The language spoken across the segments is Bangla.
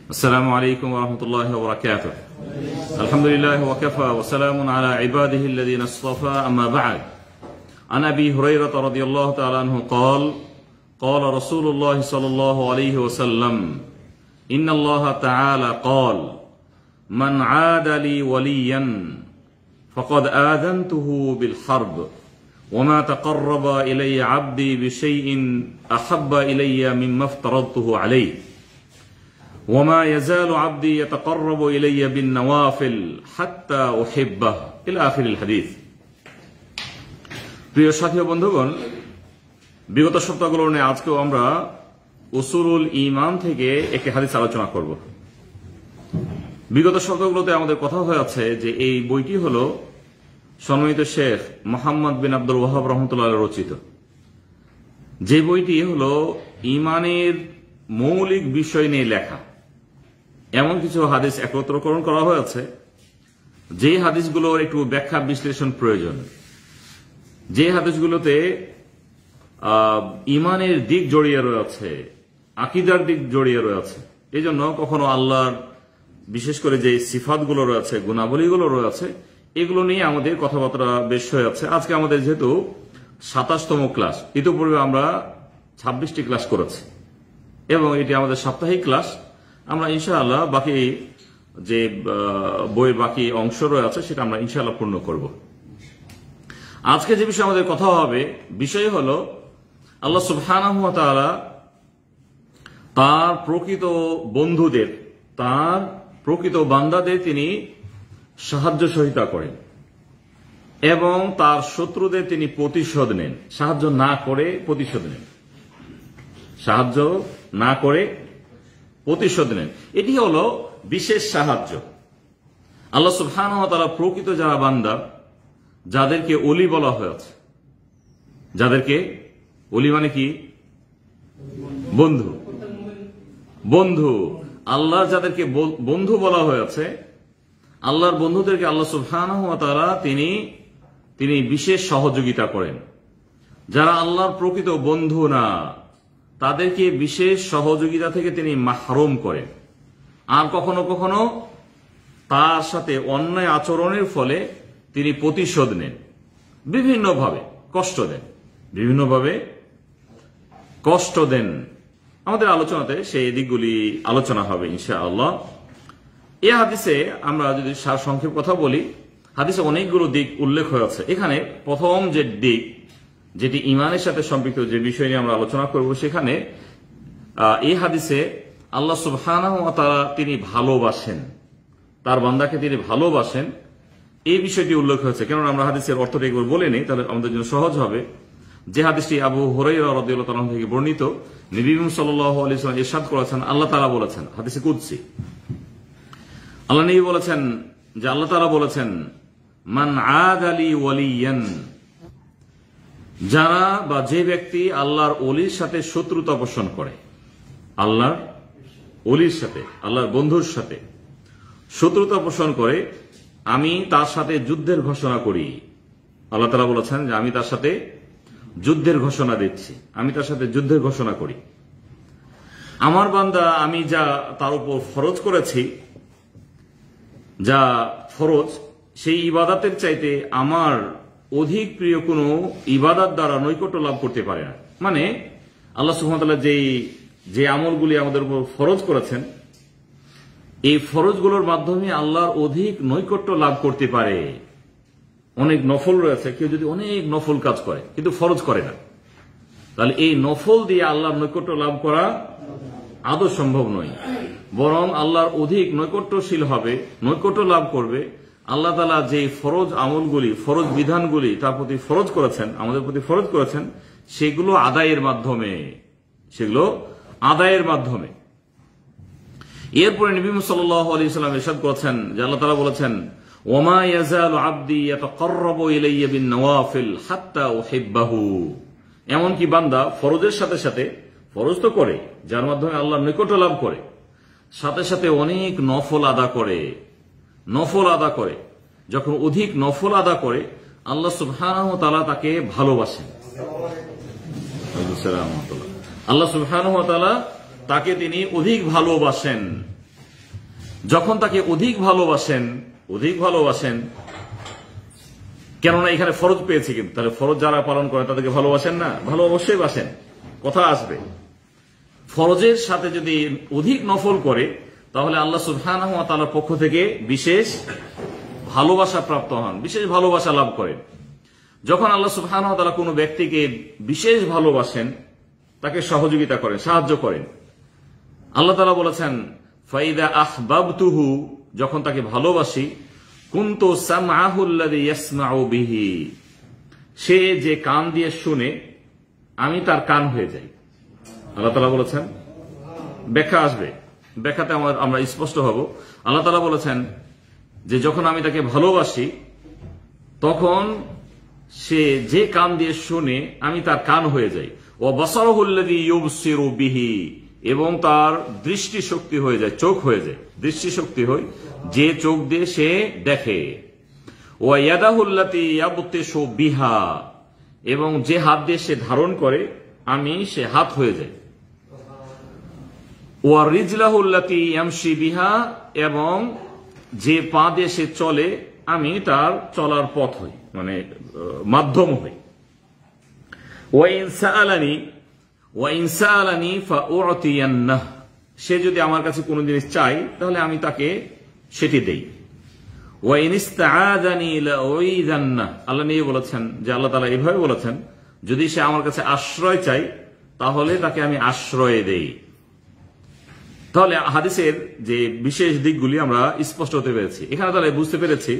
السلام عليكم ورحمة الله وبركاته. الحمد لله وكفى وسلام على عباده الذين اصطفى. أما بعد، عن أبي هريرة رضي الله تعالى عنه قال قال رسول الله صلى الله عليه وسلم إن الله تعالى قال من عاد لي وليا فقد آذنته بالحرب وما تقرب إلي عبدي بشيء أحب إلي مما افترضته عليه وما يزال عبدي يتقرب إلي بالنوافل حتى أحبه إلى آخر الحديث. প্রিয় সাথী ও বন্ধুগণ, বিগত সপ্তাহগুলো নিয়ে আজকেও আমরা উসুলুল ঈমান থেকে একটি হাদিস আলোচনা করব। বিগত সপ্তাহগুলোতে আমাদের কথা হয়ে আছে যে এই বইটি হলো সম্মানিত শেখ মোহাম্মদ বিন আব্দুল ওয়াহাব রহমতুল্লাহ রচিত, যে বইটি হলো ঈমানের মৌলিক বিষয় নিয়ে লেখা। এমন কিছু হাদিস একত্রকরণ করা হয়েছে যে হাদিসগুলোর একটু ব্যাখ্যা বিশ্লেষণ প্রয়োজন, যে হাদিসগুলোতে ঈমানের দিক জড়িয়ে রয়েছে, আকীদার দিক জড়িয়ে রয়েছে। এই জন্য কখনো আল্লাহর বিশেষ করে যে সিফাতগুলো রয়েছে, গুণাবলীগুলো রয়েছে, এগুলো নিয়ে আমাদের কথাবার্তা বেশ হয়ে আছে। আজকে আমাদের যেহেতু ২৭তম ক্লাস, ইতিপূর্বে আমরা ২৬টি ক্লাস করেছি এবং এটি আমাদের সাপ্তাহিক ক্লাস। আমরা ইনশাআল্লাহ বাকি যে বইয়ের বাকি অংশ রয়েছে সেটা আমরা ইনশাআল্লাহ পূর্ণ করব। আজকে যে বিষয়ে আমাদের কথা হবে, বিষয় হলো আল্লাহ সুবহানাহু ওয়া তাআলা তার প্রকৃত বন্ধুদের, তার প্রকৃত বান্দাদের তিনি সাহায্য সহায়তা করেন এবং তার শত্রুদের তিনি প্রতিশোধ নেন। সাহায্য না করে প্রতিশোধ নেন, সাহায্য না করে প্রতিশোধ নেন। এটি হলো বিশেষ সাহায্য। আল্লাহ সুবহানাহু ওয়া তাআলা প্রকৃত যারা বান্দা, যাদেরকে ওলি বলা হয়েছে, যাদেরকে ওলি মানে কি? বন্ধু। বন্ধু, আল্লাহ যাদেরকে বন্ধু বলা হয়েছে, আল্লাহর বন্ধুদেরকে আল্লাহ সুবহানাহু ওয়া তাআলা তিনি বিশেষ সহযোগিতা করেন। যারা আল্লাহর প্রকৃত বন্ধু না, তাদেরকে বিশেষ সহযোগিতা থেকে তিনি মাহরুম করেন। আর কখনো কখনো তার সাথে অন্যায় আচরণের ফলে তিনি প্রতিশোধ নেন, বিভিন্নভাবে কষ্ট দেন, বিভিন্নভাবে কষ্ট দেন। আমাদের আলোচনাতে সেই দিকগুলি আলোচনা হবে ইনশাআল্লাহ। এই হাদিসে আমরা যদি সারসংক্ষেপ কথা বলি, হাদিসে অনেকগুলো দিক উল্লেখ হয়েছে। এখানে প্রথম যে দিক, যেটি ঈমানের সাথে সম্পৃক্ত, যে বিষয় নিয়ে আমরা আলোচনা করব, সেখানে এই হাদিসে আল্লাহ সুবহানাহু ওয়া তাআলা তিনি ভালোবাসেন, তার বান্দাকে তিনি ভালোবাসেন, এই বিষয়টি উল্লেখ হয়েছে। কেননা আমরা হাদিসের অর্থটা একবার বলে নিই, তাহলে আমাদের জন্য সহজ হবে। যে হাদিসটি আবু হুরায়রা রাদিয়াল্লাহু তাআলা থেকে বর্ণিত, নবী সাল্লাল্লাহু আলাইহি ওয়াসাল্লাম ইরশাদ করেছেন, আল্লাহ তাআলা বলেছেন, হাদিসে কুদসি, আল্লাহ নবী বলেছেন যে আল্লাহ তাআলা বলেছেন, মান আদালি ওয়ালিয়ান, যারা বা যে ব্যক্তি আল্লাহর ওলির সাথে শত্রুতা পোষণ করে, আল্লাহর ওলির সাথে, আল্লাহর বন্ধুর সাথে শত্রুতা পোষণ করে, আমি তার সাথে যুদ্ধের ঘোষণা করি। আল্লাহ তাআলা বলেছেন যে আমি তার সাথে যুদ্ধের ঘোষণা দিচ্ছি, আমি তার সাথে যুদ্ধের ঘোষণা করি। আমার বান্দা আমি যা তার উপর ফরজ করেছি, যা ফরজ, সেই ইবাদতের চাইতে আমার অধিক প্রিয় কোনো ইবাদত দ্বারা নৈকট্য লাভ করতে পারে না। মানে আল্লাহ সুবহানাহু ওয়া তাআলা যে আমলগুলি আমাদের উপর ফরজ করেছেন, এই ফরজগুলোর মাধ্যমে আল্লাহর অধিক নৈকট্য লাভ করতে পারে। অনেক নফল রয়েছে, কেউ যদি অনেক নফল কাজ করে কিন্তু ফরজ করে না, তাহলে এই নফল দিয়ে আল্লাহর নৈকট্য লাভ করা আদৌ সম্ভব নয়। বরং আল্লাহর অধিক নৈকট্যশীল হবে, নৈকট্য লাভ করবে আল্লাহ তাআলা যে ফরজ আমলগুলি, ফরজ বিধানগুলি তার প্রতি ফরজ করেছেন, আমাদের প্রতি ফরজ করেছেন, সেগুলো আদায়ের মাধ্যমে, সেগুলো আদায়ের মাধ্যমে। এরপরে নবী সাল্লাল্লাহু আলাইহি ওয়াসাল্লাম ইরশাদ করেছেন যে আল্লাহ তাআলা বলেছেন, ওমা ইয়াজালু আবদি ইয়াতাকাররাবু ইলাইয়া বিন নওয়াফিল হাত্তা উহিব্বাহু, এমনকি বান্দা ফরজের সাথে সাথে, ফরজ তো করে যার মাধ্যমে আল্লাহর নৈকট্য লাভ করে, সাথে সাথে অনেক নফল আদা করে, নফল আদা করে। যখন অধিক নফল আদা করে, আল্লাহ সুবহানাহু ওয়া তাআলা তাকে ভালোবাসেন। আল্লাহ সুবহানাহু ওয়া তাআলা তাকে তিনি অধিক ভালোবাসেন। যখন তাকে অধিক ভালোবাসেন, কেননা এখানে ফরজ পেয়েছে, কিন্তু তাহলে ফরজ যারা পালন করে তাদেরকে ভালোবাসেন না? ভালো অবশ্যই বাসেন, কথা আসবে। ফরজের সাথে যদি অধিক নফল করে তাহলে আল্লাহ সুবহানাহু ওয়া তাআলার পক্ষ থেকে বিশেষ ভালোবাসা প্রাপ্ত হন, বিশেষ ভালোবাসা লাভ করেন। যখন আল্লাহ সুবহানাহু ওয়া তাআলা কোনো ব্যক্তিকে বিশেষ ভালোবাসেন, তাকে সহযোগিতা করেন, সাহায্য করেন, আল্লাহ তাআলা বলেছেন ফাইদা আহবাবতুহু, যখন তাকে ভালোবাসি, কুনতু সামআহু আল্লাযী ইয়াসমাউ বিহি, সে যে কান দিয়ে শুনে আমি তার কান হয়ে যাই। আল্লাহ তাআলা বলেছেন, ব্যাখ্যা আসবে, ব্যাখ্যাতে আমরা স্পষ্ট হব। আল্লাহ তাআলা বলেছেন যে যখন আমি তাকে ভালোবাসি তখন সে যে কান দিয়ে শুনে আমি তার কান হয়ে যাই। ওয়া বাসারুহু আল্লাযী ইউবসিরু বিহি, এবং তার দৃষ্টি শক্তি হয়ে যায়, চোখ হয়ে যায়, দৃষ্টি শক্তি হয় যে চোখ দিয়ে সে দেখে। ওয়া ইয়াদাহু আল্লাতী ইয়াবতিশু বিহা, এবং যে হাত দিয়ে সে ধারণ করে আমি সে হাত হয়ে যাই। ওয়া রিজলাহু আল্লাতী ইয়ামশি বিহা, এবং যে পা দিয়ে সে চলে আমি তার চলার পথ হই, মানে মাধ্যম হই। ওয়া ইন সাআলানি ফাউতিয়ান্নাহ, সে যদি আমার কাছে কোনো জিনিস চাই তাহলে আমি তাকে সেটি দেই। ওয়া ইন ইসতাআযানি লাউইযান্নাহ, আল্লাহ নিয়ে বলেছেন যে আল্লাহ তাআলা এভাবে বলেছেন যদি সে আমার কাছে আশ্রয় চাই তাহলে তাকে আমি আশ্রয় দেই। তাহলে হাদিসের যে বিশেষ দিকগুলি আমরা স্পষ্ট হতে পেরেছি। এখানে তাহলে বুঝতে পেরেছি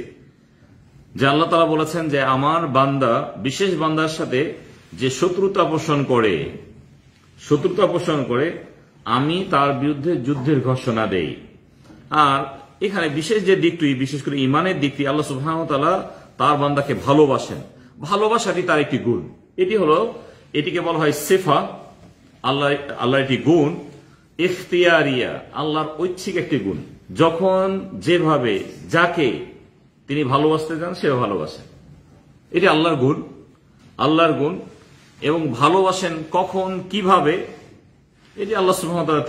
যে আল্লাহ তাআলা বলেছেন যে আমার বান্দা বিশেষ বান্দার সাথে যে শত্রুতা পোষণ করে আমি তার বিরুদ্ধে যুদ্ধের ঘোষণা দেই। আর এখানে বিশেষ যে দিকটি, বিশেষ করে ইমানের দিকটি, আল্লাহ সুবহানাহু ওয়া তাআলা তার বান্দাকে ভালোবাসেন, ভালোবাসাটি তার একটি গুণ। এটিকে বলা হয় সিফা, আল্লাহর একটি গুণ। ইখতিয়ারিয়া, আল্লাহর ঐচ্ছিক একটি গুণ। যখন যেভাবে যাকে তিনি ভালোবাসতে চান সে ভালোবাসেন, এটি আল্লাহর গুণ। এবং ভালোবাসেন কখন, কিভাবে, এটি আল্লাহ সুবহানাহু ওয়া তাআলা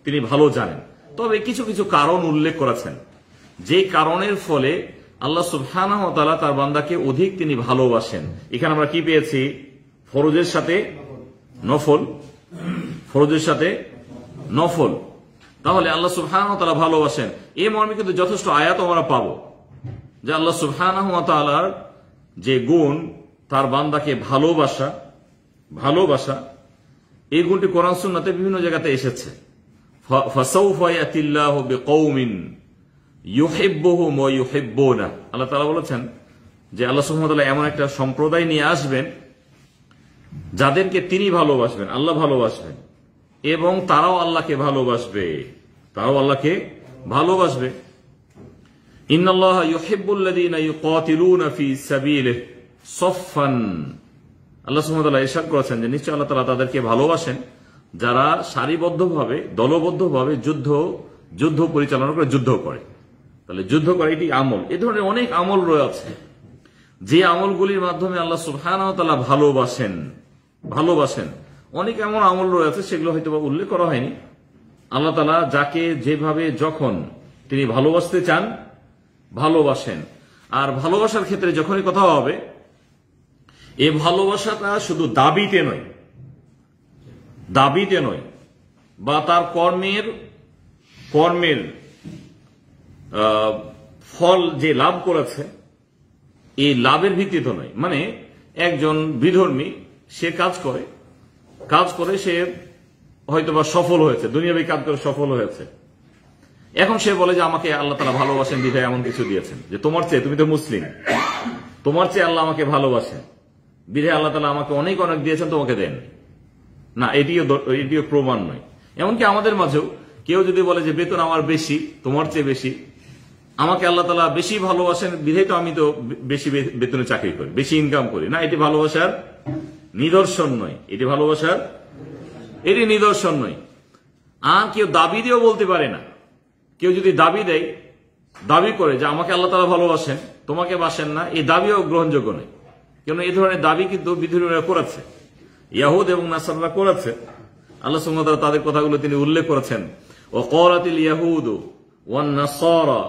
তিনি ভালো জানেন। তবে কিছু কিছু কারণ উল্লেখ করেছেন, যে কারণের ফলে আল্লাহ সুবহানাহু ওয়া তাআলা তার বান্দাকে অধিক তিনি ভালোবাসেন। এখানে আমরা কি পেয়েছি? ফরজের সাথে নফল। তাহলে আল্লাহ সুবহানাহু ওয়া তাআলা ভালোবাসেন, এই মর্মে কিন্তু যথেষ্ট আয়াত আমরা পাবো যে আল্লাহ সুবহানাহু ওয়া তাআলার যে গুণ, তার বান্দাকে ভালোবাসা, এই গুণটি কোরআন সুন্নাতে বিভিন্ন জায়গাতে এসেছে। ফাসাউফা ইয়াতিল্লাহু বিকওমিন ইউহিব্বুহুম ওয়া ইউহিব্বুনা, আল্লাহ তাআলা বলেছেন যে আল্লাহ সুবহানাহু ওয়া তাআলা এমন একটা সম্প্রদায় নিয়ে আসবেন যাদেরকে তিনি ভালোবাসবেন, আল্লাহ ভালোবাসবেন, এবং তারাও আল্লাহকে ভালোবাসবে। ইন্নাল্লাহা ইউহিব্বুল্লাযীনা ইউকাতিলুনা ফী সাবিলিহি সাফফান, আল্লাহ সুবহানাহু ওয়া তাআলা ইরশাদ করেছেন যে নিশ্চয় আল্লাহ তাআলা তাদেরকে ভালোবাসেন যারা সারিবদ্ধভাবে, দলবদ্ধভাবে যুদ্ধ পরিচালনা করে, যুদ্ধ করে। তাহলে যুদ্ধ করে এটি আমল। এ ধরনের অনেক আমল রয়েছে যে আমলগুলির মাধ্যমে আল্লাহ সুবহানাহু ওয়া তাআলা ভালোবাসেন। অনেক এমন আমল রয়েছে সেগুলো হয়তো উল্লেখ করা হয়নি। আল্লাহ তাআলা যাকে যেভাবে যখন তিনি ভালোবাসতে চান ভালোবাসেন। আর ভালোবাসার ক্ষেত্রে যখনই কথা হবে, এই ভালোবাসাটা শুধু দাবিতে নয়, বা তার কর্মের ফল যে লাভ করেছে এই লাভের ভিত্তিতে নয়। মানে একজন বিধর্মী সে কাজ করে সে হয়তোবা সফল হয়েছে, দুনিয়াবী কাজ করে সফল হয়েছে। এখন সে বলে যে আমাকে আল্লাহ তাআলা ভালোবাসেন বিধায় এমন কিছু দিয়েছেন, যে তোমার চেয়ে, তুমি তো মুসলিম, তোমার চেয়ে আল্লাহ আমাকে ভালোবাসেন বিধায় আল্লাহ তাআলা আমাকে অনেক দিয়েছেন, তোমাকে দেন না। এটিও প্রমাণ নয়। এমনকি আমাদের মাঝেও কেউ যদি বলে যে বেতন আমার বেশি, তোমার চেয়ে বেশি, আমাকে আল্লাহ তাআলা বেশি ভালোবাসেন বিধায় তো আমি তো বেশি বেতনে চাকরি করি, বেশি ইনকাম করি, না, এটি ভালোবাসার নিদর্শন নয়। এটি নিদর্শন নয়। আর কেউ দাবি দিয়েও বলতে পারে না। কেউ যদি দাবি করে যে আমাকে আল্লাহ তাআলা ভালোবাসেন, তোমাকে বাসেন না, এই দাবিও গ্রহণযোগ্য নয়। কেন এই ধরনের দাবি কিন্তু বিধর্মীরা করেছে, ইয়াহুদ এবং নাসারারা করেছে। আল্লাহ সুবহানাহু ওয়া তাআলা তাদের কথাগুলো তিনি উল্লেখ করেছেন। ওয়া ক্বালাতিল ইয়াহুদু ওয়ান নাসারা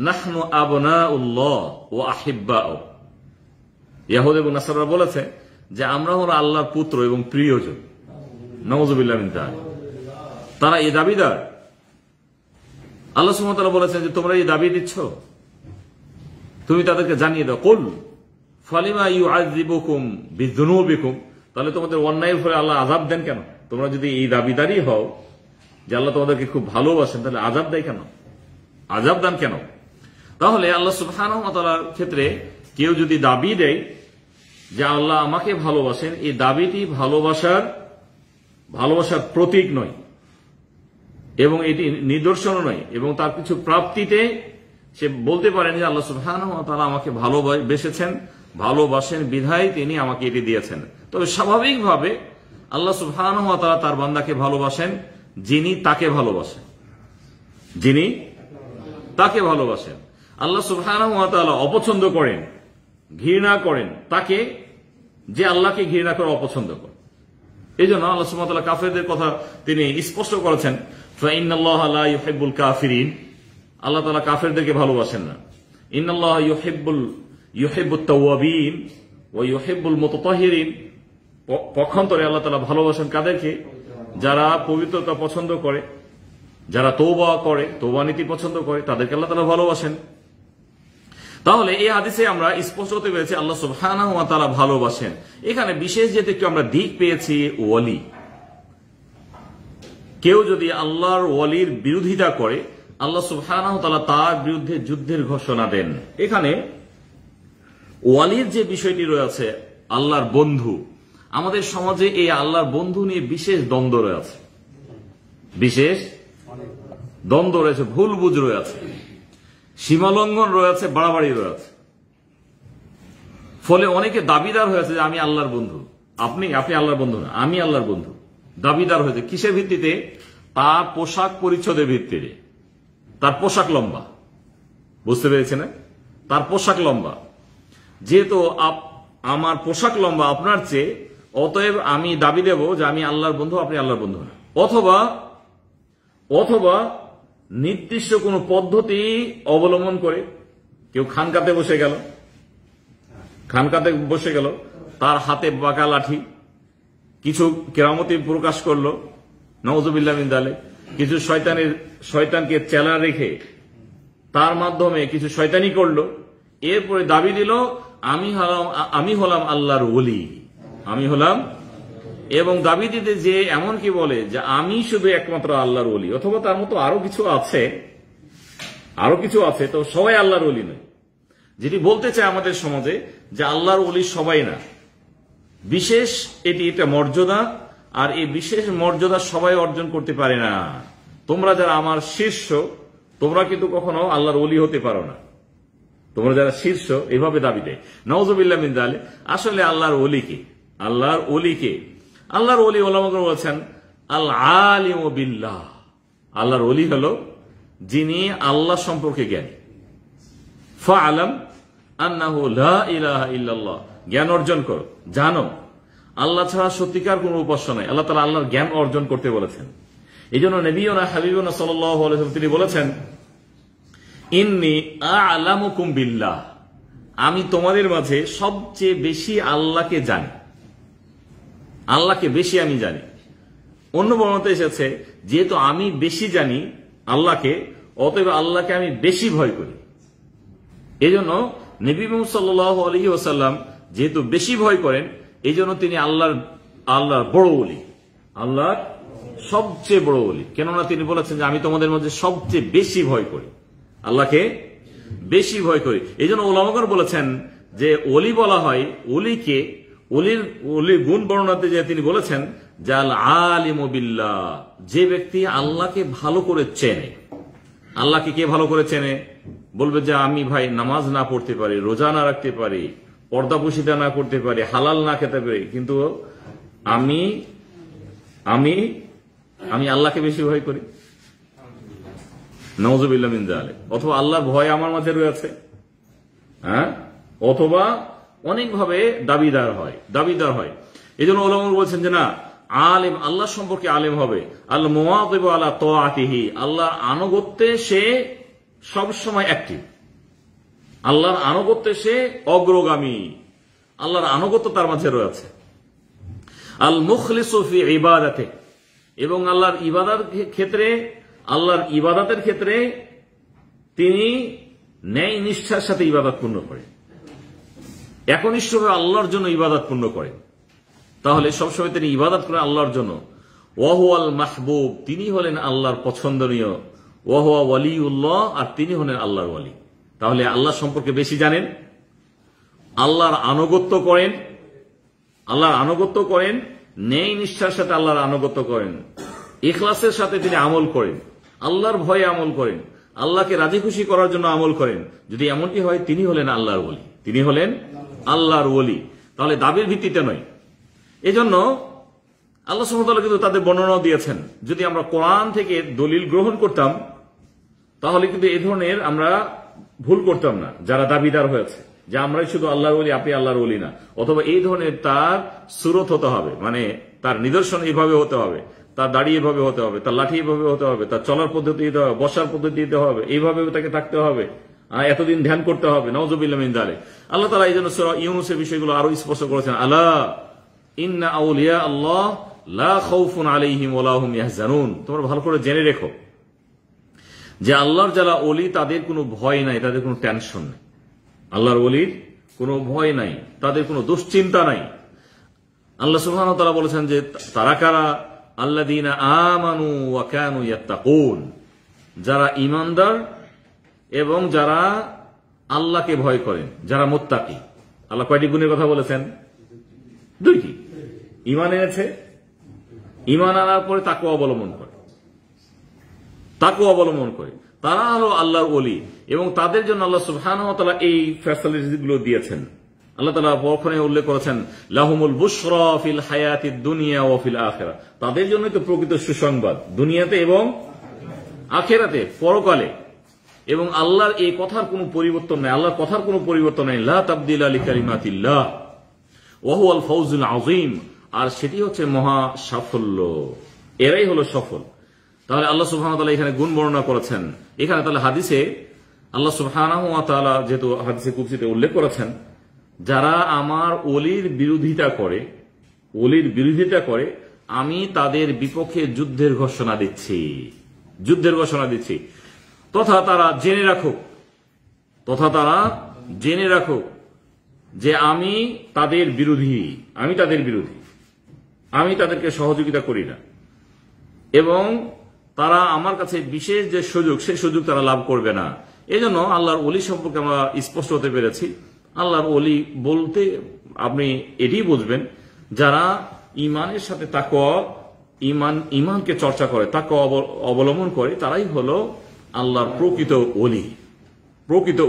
নাহনু আবনাউল্লাহ ওয়া আহিব্বাউ। ইহুদি এবং নাসারা বলেছে যে আমরা হলো আল্লাহর পুত্র এবং প্রিয়জন। নাউযুবিল্লাহ মিন যালিক। তারা এই দাবিদার। আল্লাহ সুবহানাহু ওয়া তাআলা বলেছেন যে তোমরা এই দাবি দিচ্ছ, তুমি তাদেরকে জানিয়ে দাও, কুল ফালিমা ইউআযিবুকুম বিযুনুবিকুম, তাহলে তোমাদের অন্যায়ের ফলে আল্লাহ আযাব দেন কেন? তোমরা যদি এই দাবিদারই হও যে আল্লাহ তোমাদেরকে খুব ভালোবাসেন, তাহলে আযাব দেয় কেন? আযাব দেন কেন? তাহলে আল্লাহ সুবহানাহু ওয়া তাআলার ক্ষেত্রে কেউ যদি দাবি দেয় যে আল্লাহ আমাকে ভালোবাসেন, এই দাবিটি ভালোবাসার প্রতীক নয় এবং এটি নিদর্শন নয়, এবং তার কিছু প্রাপ্তিতে সে বলতে পারেন যে আল্লাহ সুবহানাহু ওয়া তাআলা আমাকে ভালোবাসেন বিধায় তিনি আমাকে এটি দিয়েছেন। তবে স্বাভাবিকভাবে আল্লাহ সুবহানাহু ওয়া তাআলা তার বান্দাকে ভালোবাসেন যিনি তাকে ভালোবাসেন। আল্লাহ সুবহানাহু ওয়া তাআলা অপছন্দ করেন, ঘৃণা করেন তাকে যে আল্লাহকে ঘৃণা করে অপছন্দ করে। এই জন্য আল্লাহ সুবহানাহু ওয়া তাআলা কাফেরদের কথা তিনি স্পষ্ট করেছেন, ফাইন্নাল্লাহা লা ইউহিব্বুল কাফিরিন, আল্লাহ তাআলা কাফেরদেরকে ভালোবাসেন না। ইন্নাল্লাহা ইউহিব্বুত তাওয়াবিন ওয়া ইউহিব্বুল মুতাতাহহিরিন, পক্ষান্তরে আল্লাহ তাআলা ভালোবাসেন কাদেরকে? যারা পবিত্রতা পছন্দ করে, যারা তওবা নীতি পছন্দ করে, তাদেরকে আল্লাহ তাআলা ভালোবাসেন। তাহলে এই হাদিসে আমরা স্পষ্ট হতে পেরেছি আল্লাহ সুবহানাহু ওয়া তাআলা ভালোবাসেন। এখানে বিশেষ যেহেতু একটু আমরা দিক পেয়েছি ওয়ালি, কেউ যদি আল্লাহর ওয়ালির বিরোধিতা করে আল্লাহ সুবহানাহু ওয়া তাআলা তার বিরুদ্ধে যুদ্ধের ঘোষণা দেন। এখানে ওয়ালির যে বিষয়টি রয়েছে, আল্লাহর বন্ধু, আমাদের সমাজে এই আল্লাহর বন্ধু নিয়ে বিশেষ দ্বন্দ্ব রয়েছে, ভুল বুঝ রয়েছে, সীমালঙ্ঘন রয়েছে, বাড়াবাড়ি রয়েছে। ফলে অনেকে দাবিদার হয়েছে যে আমি আল্লাহর বন্ধু, আপনি আল্লাহর বন্ধু না, আমি আল্লাহর বন্ধু। দাবিদার হয়েছে কিসের ভিত্তিতে? তার পোশাক পরিচ্ছদের ভিত্তিতে। তার পোশাক লম্বা, বুঝতে পেরেছে না? তার পোশাক লম্বা, যেহেতু আমার পোশাক লম্বা আপনার চেয়ে, অতএব আমি দাবি দেব যে আমি আল্লাহর বন্ধু, আপনি আল্লাহর বন্ধু না। অথবা নির্দিষ্ট কোন পদ্ধতি অবলম্বন করে কেউ খানকাতে বসে গেল, তার হাতে বাঁকা লাঠি, কিছু কেরামতি প্রকাশ করলো, নাউযুবিল্লাহ মিন যালিক, কিছু শয়তানকে চেলা রেখে তার মাধ্যমে কিছু শয়তানি করলো, এরপরে দাবি দিল আমি হলাম আল্লাহর ওলি, এবং দাবি দিতে যে এমনকি বলে যে আমি শুধু একমাত্র আল্লাহর ওলি, অথবা তার মতো আরো কিছু আছে, তো সবাই আল্লাহর ওলি নয়। যেটি বলতে চায় আমাদের সমাজে যে আল্লাহর ওলি সবাই না, বিশেষ এটা মর্যাদা, আর এই বিশেষ মর্যাদা সবাই অর্জন করতে পারে না। তোমরা যারা আমার শীর্ষ, তোমরা কিন্তু কখনো আল্লাহর ওলি হতে পারো না। তোমরা যারা শীর্ষ, এভাবে দাবি দেয়। নাউযুবিল্লাহ মিন যালিক। আসলে আল্লাহর ওলি উলামাগণ বলেছেন আল আলিমু বিল্লাহ, আল্লাহর ওলি হলো যিনি আল্লাহ সম্পর্কে জ্ঞানী। ফাআলাম আন্নাহু লা ইলাহা ইল্লাল্লাহ, জ্ঞান অর্জন করো, জানো আল্লাহ ছাড়া সত্যিকার কোন উপাস্য নাই। আল্লাহ তাআলা আল্লাহর জ্ঞান অর্জন করতে বলেছেন। এই জন্য নবিয়ুনা হাবিবুনা সাল্লাল্লাহু আলাইহি ওয়াসাল্লাম তিনি বলেছেন, ইন্নী আ'লামুকুম বিল্লাহ, আমি তোমাদের মাঝে সবচেয়ে বেশি আল্লাহকে জানি, আমি জানি। অন্য বর্ণনাতে এসেছে যেহেতু আমি বেশি জানি আল্লাহকে, অতএব আল্লাহকে আমি বেশি ভয় করি। এই জন্য নবী মুহাম্মদ সাল্লাল্লাহু আলাইহি ওয়াসাল্লাম যেহেতু বেশি ভয় করেন, এই জন্য তিনি আল্লাহর বড় ওলি, আল্লাহর সবচেয়ে বড় ওলি। কেননা তিনি বলেছেন যে আমি তোমাদের মধ্যে সবচেয়ে বেশি ভয় করি, আল্লাহকে বেশি ভয় করি। এই জন্য উলামাগণ বলেছেন যে ওলি বলা হয় ওলিকে, ওলির গুণ বর্ণনাতে যে তিনি বলেছেন যে আল আলিমু বিল্লাহ, যে ব্যক্তি আল্লাহকে ভালো করে চেনে। আল্লাহকে কে ভালো করে চেনে? বলবে যে আমি ভাই নামাজ না পড়তে পারি, রোজা না রাখতে পারি, পর্দা পুশিদা না করতে পারি, হালাল না খেতে পারি, কিন্তু আমি আল্লাহকে বেশি ভয় করি। নাউযুবিল্লাহ মিন যালিক। অথবা আল্লাহর ভয় আমার মাঝে রয়েছে, অথবা অনেকভাবে দাবিদার হয়। এই জন্য উলামা বলছেন যে না, আলেম আল্লাহ সম্পর্কে আলেম হবে, আল মুওয়াযিবু আলা তাআতিহি, আল্লাহর আনুগত্যে সে সব সময় অ্যাক্টিভ, আল্লাহর আনুগত্যে সে অগ্রগামী, আল্লাহর আনুগত্য তার মাঝে রয়েছে। আল মুখলিসু ফি ইবাদাতে, এবং আল্লাহর ইবাদাতের ক্ষেত্রে তিনি ন্যায় নিষ্ঠার সাথে ইবাদত পূর্ণ করেন, একনিষ্ঠভাবে আল্লাহর জন্য ইবাদত পূর্ণ করেন। তাহলে সবসময় তিনি ইবাদত করেন আল্লাহর জন্য। ওয়াহুয়াল মাহবুব, তিনি হলেন আল্লাহর পছন্দনীয়। ওয়াহুয়া ওয়ালিউল্লাহ, আর তিনি হলেন আল্লাহর ওয়ালি। তাহলে আল্লাহ সম্পর্কে বেশি জানেন, আল্লাহর আনুগত্য করেন, ন্যায় নিষ্ঠার সাথে আল্লাহর আনুগত্য করেন, ইখলাসের সাথে তিনি আমল করেন, আল্লাহর ভয়ে আমল করেন, আল্লাহকে রাজি খুশি করার জন্য আমল করেন। যদি এমনটি হয়, তিনি হলেন আল্লাহর ওলি, তিনি হলেন আল্লাহর ওলি। তাহলে দাবির ভিত্তিতে নয়। এজন্য আল্লাহ সুবহানাহু ওয়া তাআলা কিন্তু তাদের বর্ণনাও দিয়েছেন। যদি আমরা কোরআন থেকে দলিল গ্রহণ করতাম, তাহলে কিন্তু এই ধরনের আমরা ভুল করতাম না, যারা দাবিদার হয়েছে যে আমরাই শুধু আল্লাহর ওলি, আপনি আল্লাহর ওলি না। অথবা এই ধরনের তার সুরত হতে হবে, মানে তার নিদর্শন এইভাবে হতে হবে, তার দাড়ি এভাবে হতে হবে, তার লাঠি এভাবে হতে হবে, তার চলার পদ্ধতি দিতে হবে, বসার পদ্ধতি দিতে হবে, এইভাবে তাকে থাকতে হবে, এতদিন ধ্যান করতে হবে। নাউযুবিল্লাহি মিন যালিক। আল্লাহ তাআলা এই জন্য সূরা ইউনূসের বিষয়গুলো আরো স্পষ্ট করেছেন। আলা ইন্না আউলিয়া আল্লাহ লা খাউফুন আলাইহিম ওয়া লা হুম ইয়াহজানুন। তোমরা ভালো করে জেনে রেখো যে আল্লাহর যারা ওলি, তাদের কোনো ভয় নাই, তাদের কোনো টেনশন নেই। আল্লাহর ওলির কোনো ভয় নাই, তাদের কোনো দুশ্চিন্তা নাই। আল্লাহ সুবহানাহু ওয়া তাআলা বলেছেন যে তারা কারা? আল্লাযীনা আমানু ওয়া কানু ইয়াত্তাকুন, যারা ঈমানদার এবং যারা আল্লাহকে ভয় করেন, যারা মুত্তাকি। আল্লাহ কয়টি গুণের কথা বলেছেন? দুইটি। ঈমান এনেছে, ঈমান আনার পরে তাকওয়া অবলম্বন করে, তারা হলো আল্লাহর ওলি। এবং তাদের জন্য আল্লাহ সুবহানাহু ওয়া তাআলা এই ফ্যাসিলিটি গুলো দিয়েছেন। আল্লাহ তাআলা পরক্ষণে উল্লেখ করেছেন, লাহুমুল বুশরা ফিল হায়াতিদ দুনিয়া ওয়া ফিল আখিরাহ। তাদের জন্য তো প্রকৃত সুসংবাদ দুনিয়াতে এবং আখিরাতে, পরকালে। এবং আল্লাহর এই কথার কোনো পরিবর্তন নাই, আল্লাহর কথার কোনো পরিবর্তন নাই। লা তাবদীলা লিকালিমাতিল্লাহ ওয়া হুয়াল ফাওজুল আযীম, আর সেটি হচ্ছে মহা সাফল্য, এরাই হলো সফল। তাহলে আল্লাহ সুবহানাহু ওয়া তাআলা এখানে গুণ বর্ণনা করেছেন। এখানে তাহলে হাদিসে আল্লাহ সুবহানাহু ওয়া তাআলা যেহেতু হাদিসে কুদসিতে উল্লেখ করেছেন, যারা আমার ওলির বিরোধিতা করে আমি তাদের বিপক্ষে যুদ্ধের ঘোষণা দিচ্ছি। তথা তারা জেনে রাখুক যে আমি তাদের বিরোধী, আমি তাদেরকে সহযোগিতা করি না, এবং তারা আমার কাছে বিশেষ যে সুযোগ, সেই সুযোগ তারা লাভ করবে না। এজন্য আল্লাহর ওলি সম্পর্কে আমরা স্পষ্ট হতে পেরেছি। আল্লাহর ওলি বলতে আপনি এটি বুঝবেন, যারা ঈমানের সাথে তাকওয়া, ঈমানকে চর্চা করে, তাকওয়া অবলম্বন করে, তারাই হলো আল্লাহর প্রকৃত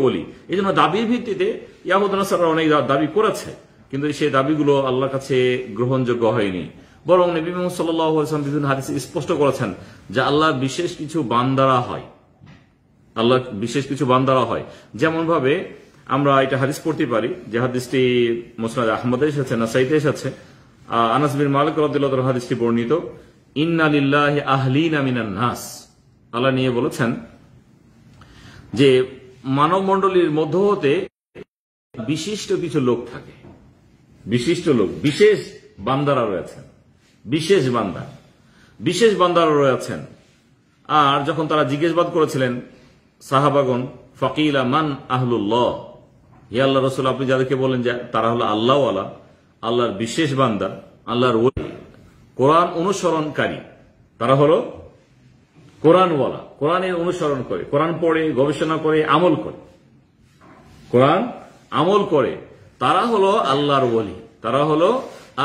ওলি। এই জন্য দাবির ভিত্তিতে ইয়াহুদ নাসারা অনেক দাবি করেছে, কিন্তু সেই দাবিগুলো আল্লাহর কাছে গ্রহণযোগ্য হয়নি। বরং নবী মুহাম্মদ সাল্লাল্লাহু আলাইহি ওয়াসাল্লাম বিভিন্ন হাদিসে স্পষ্ট করেছেন যে আল্লাহর বিশেষ কিছু বান্দারা হয়। যেমন ভাবে আমরা এটা হাদিস পড়তে পারি, যে হাদিসটি মুসনাদ আহমদে এসেছে, নাসাইতে এসেছে। আনাস বিন মালিক রাদিয়াল্লাহু তাআলা হাদিসটি বর্ণিত। ইন্না লিল্লাহি আহলিনা মিনান নাস, আল্লাহ নিয়ে বলেছেন যে মানব মণ্ডলীর মধ্য হতে বিশিষ্ট কিছু লোক থাকে, বিশেষ বান্দারা রয়েছেন। আর যখন তারা জিজ্ঞাসাবাদ করেছিলেন সাহাবাগণ, ফাকিলা মান আহলুল্লাহ, হে আল্লাহ রাসূল, আপনি যাদেরকে বলেন যে তারা হলো আল্লাহওয়ালা, আল্লাহর বিশেষ বান্দা, আল্লাহর ওলি, কোরআন অনুসরণকারী, তারা হলো কোরআনওয়ালা, কোরআনের অনুসরণ করে, কোরআন পড়ে, গবেষণা করে, আমল করে, তারা হলো আল্লাহর ওলি, তারা হলো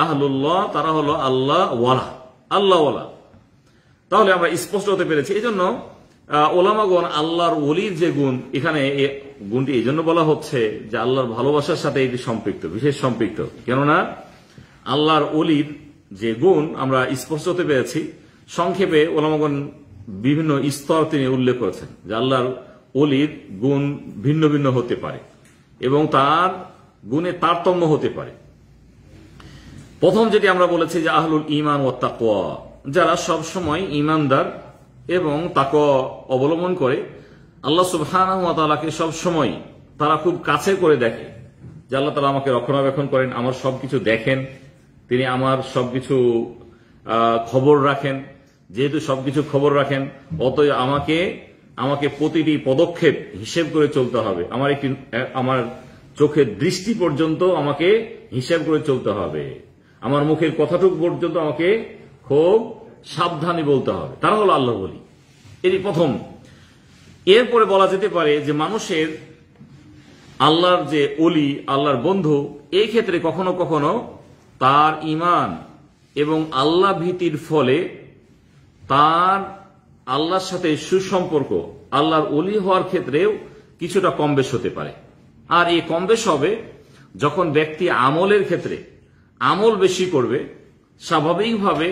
আহলুল্লাহ, তারা হলো আল্লাহওয়ালা। তাহলে আমরা স্পষ্ট হতে পেরেছি। এই জন্য ওলামাগণ আল্লাহর ওলির যে গুণ, এখানে গুণটি এই জন্য বলা হচ্ছে যে আল্লাহর ভালোবাসার সাথে এটি সম্পৃক্ত, বিশেষ সম্পৃক্ত। কেননা আল্লাহর ওলির যে গুণ আমরা স্পষ্ট হতে পেরেছি। সংক্ষেপে ওলামাগণ বিভিন্ন স্তর তিনি উল্লেখ করেছেন যে আল্লাহর ওলির গুণ ভিন্ন ভিন্ন হতে পারে এবং তার গুণে তারতম্য হতে পারে। প্রথম যেটি আমরা বলেছি যে আহলুল ঈমান ওয়াত তাকওয়া, যারা সব সময় ঈমানদার এবং তাকওয়া অবলম্বন করে, আল্লাহ সুবহানাহু ওয়া তাআলাকে সব সময় তারা খুব কাছে করে দেখে, যে আল্লাহ তাআলা আমাকে রক্ষণাবেক্ষণ করেন, আমার সবকিছু দেখেন, তিনি আমার সবকিছু খবর রাখেন। যেহেতু সবকিছু খবর রাখেন, অতএব আমাকে প্রতিটি পদক্ষেপ হিসেব করে চলতে হবে। আমার চোখের দৃষ্টি পর্যন্ত আমাকে হিসেব করে চলতে হবে, আমার মুখের কথাটুকু পর্যন্ত আমাকে খুব সাবধানে বলতে হবে। তারা হলো আল্লাহ ওলি। এটি প্রথম। এরপরে বলা যেতে পারে যে মানুষের আল্লাহর যে ওলি, আল্লাহর বন্ধু, এই ক্ষেত্রে কখনো কখনো তার ঈমান এবং আল্লাহ ভীতির ফলে তার আল্লাহর সাথে সুসম্পর্ক, আল্লাহর ওলি হওয়ার ক্ষেত্রেও কিছুটা কম বেশ হতে পারে। আর এই কম বেশ হবে যখন ব্যক্তি আমলের ক্ষেত্রে আমল বেশি করবে, স্বাভাবিকভাবে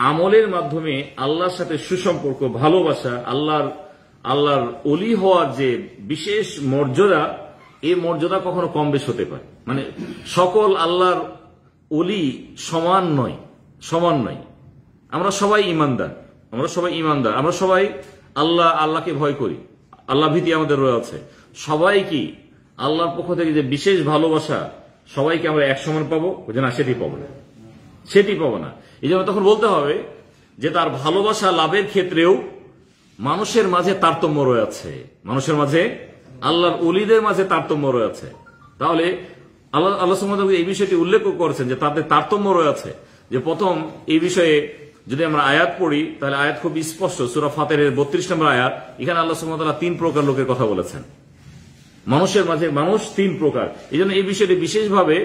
আমলের মাধ্যমে আল্লাহর সাথে সুসম্পর্ক, ভালোবাসা, আল্লাহর ওলি হওয়ার যে বিশেষ মর্যাদা, এই মর্যাদা কখনো কম বেশ হতে পারে। মানে সকল আল্লাহর ওলি সমান নয়। আমরা সবাই ইমানদার, আমরা সবাই আল্লাহকে ভয় করি, আল্লাহ ভীতি আমাদের রয়েছে। সবাই কি আল্লাহর পক্ষ থেকে যে বিশেষ ভালোবাসা সবাইকে আমরা এক সমান পাবো? না, সেটি পাবো না। এই জন্য তখন বলতে হবে যে তার ভালোবাসা লাভের ক্ষেত্রেও মানুষের মাঝে তারতম্য রয়েছে, মানুষের মাঝে, আল্লাহর ওলিদের মাঝে তারতম্য রয়েছে। তাহলে আল্লাহ সুবহানাহু ওয়া তাআলা এই বিষয়টি উল্লেখ করেছেন যে তাদের তারতম্য রয়েছে। যে প্রথম এই বিষয়ে যদি আমরা আয়াত পড়ি, তাহলে আয়াত খুব স্পষ্ট, সূরা ফাতিরের 32 নম্বর আয়াত। এখানে আল্লাহ সুবহানাহু ওয়া তাআলা 3 প্রকার লোকের কথা বলেছেন। মানুষের মাঝে মানুষ 3 প্রকার। এই জন্য এই বিষয়টি বিশেষভাবে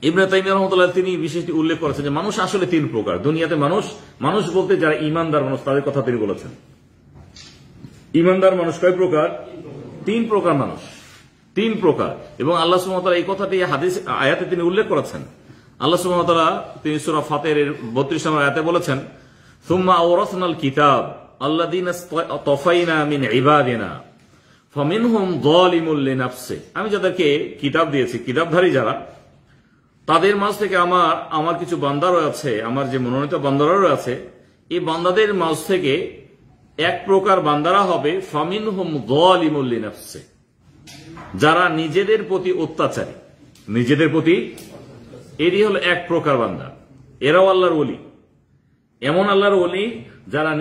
ইবনে তাইমিয়া রাহমাতুল্লাহ তিনি বিষয়টি উল্লেখ করেছেন যে মানুষ আসলে 3 প্রকার। দুনিয়াতে মানুষ বলতে যারা ঈমানদার মানুষ, তাদের কথা তিনি বলেছেন। ঈমানদার মানুষ কয় প্রকার? 3 প্রকার মানুষ, 3 প্রকার। এবং আল্লাহ সুবহানাহু ওয়া তাআলা এই কথাটি হাদিস আয়াতে তিনি উল্লেখ করেছেন। আল্লাহ সুবহানাহু ওয়া তাআলা তিনি সূরা ফাতিরের 32 নম্বর আয়াতে বলেছেন, সুম্মা আওরাসনাল কিতাব আল্লাযীনা তাফাইনা মিন ইবাদিনা ফামিনহুম যালিমুল লিনাফসি। আমি যাদেরকে কিতাব দিয়েছি, কিতাবধারী যারা, তাদের মাঝ থেকে আমার কিছু বান্দা রয়েছে, আমার যে মনোনীত বান্দারা রয়েছে, এই বান্দাদের মাঝ থেকে এক প্রকার বান্দারা হবে ফামিনহুম যালিমুল লিনাফসি, যারা নিজেদের প্রতি অত্যাচারী, এরই হলো এক প্রকার বান্দা। এরাও আল্লাহর ওলি, এমন আল্লাহর ওলি যারা